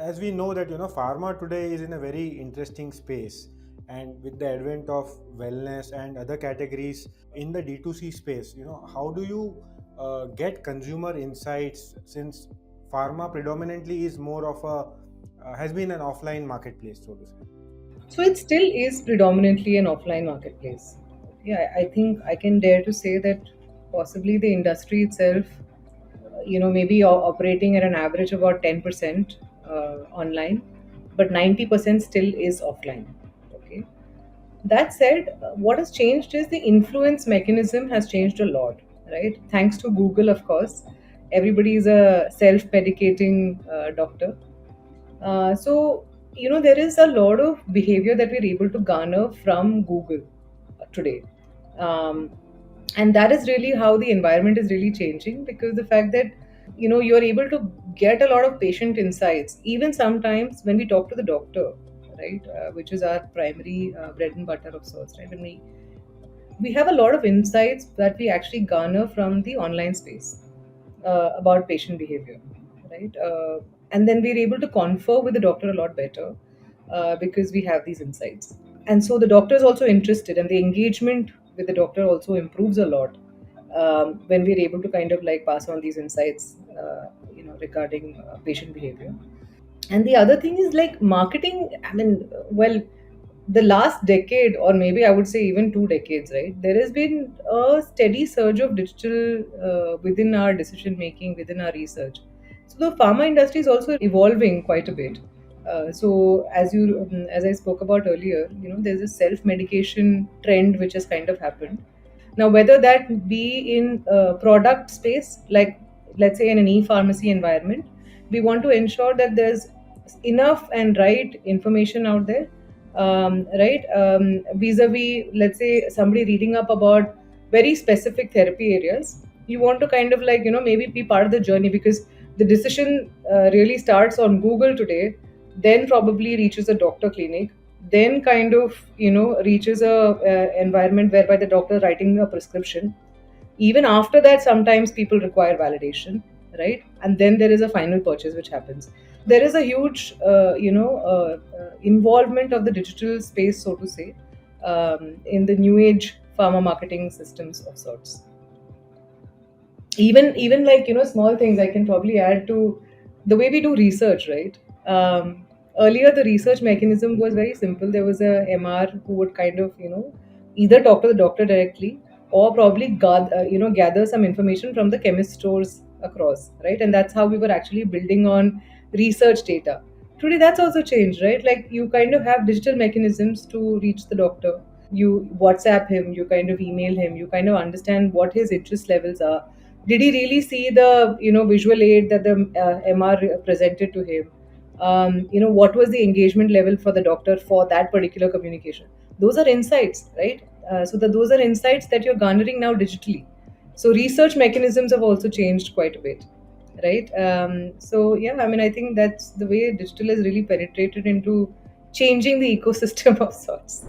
as we know that pharma today is in a very interesting space, and with the advent of wellness and other categories in the D2C space, how do you get consumer insights, since pharma predominantly is more of a has been an offline marketplace, so to say. So it still is predominantly an offline marketplace. Yeah, I think I can dare to say that possibly the industry itself, maybe operating at an average of about 10% online, but 90% still is offline. Okay. That said, what has changed is the influence mechanism has changed a lot, right? Thanks to Google, of course. Everybody is a self-medicating doctor. So, there is a lot of behavior that we're able to garner from Google today. Um, and that is really how the environment is really changing, because the fact that, you're able to get a lot of patient insights, even sometimes when we talk to the doctor, right, which is our primary bread and butter of sorts, right? And we have a lot of insights that we actually garner from the online space about patient behavior, right? And then we're able to confer with the doctor a lot better because we have these insights. And so the doctor is also interested, and the engagement with the doctor also improves a lot when we're able to kind of like pass on these insights, regarding patient behavior. And the other thing is like marketing. I mean, well, the last decade, or maybe I would say even 2 decades, right? There has been a steady surge of digital within our decision making, within our research. So the pharma industry is also evolving quite a bit. As I spoke about earlier, there's a self medication trend which has kind of happened. Now, whether that be in product space, like let's say in an e-pharmacy environment, we want to ensure that there's enough and right information out there, right? Vis-a-vis, let's say somebody reading up about very specific therapy areas, you want to kind of like maybe be part of the journey, because the decision really starts on Google today, then probably reaches a doctor clinic, then kind of reaches a environment whereby the doctor writing a prescription. Even after that, sometimes people require validation, right? And then there is a final purchase which happens. There is a huge involvement of the digital space, so to say, in the new age pharma marketing systems of sorts. Even like small things I can probably add to the way we do research, right? Earlier the research mechanism was very simple. There was a MR who would kind of either talk to the doctor directly, or probably gather some information from the chemist stores across, right? And that's how we were actually building on research data. Today that's also changed, right? Like you kind of have digital mechanisms to reach the doctor. You WhatsApp him, you kind of email him, you kind of understand what his interest levels are. Did he really see the visual aid that the MR presented to him? What was the engagement level for the doctor for that particular communication? Those are insights, right? Those are insights that you're garnering now digitally. So research mechanisms have also changed quite a bit, right? So yeah, I mean, I think that's the way digital has really penetrated into changing the ecosystem of sorts.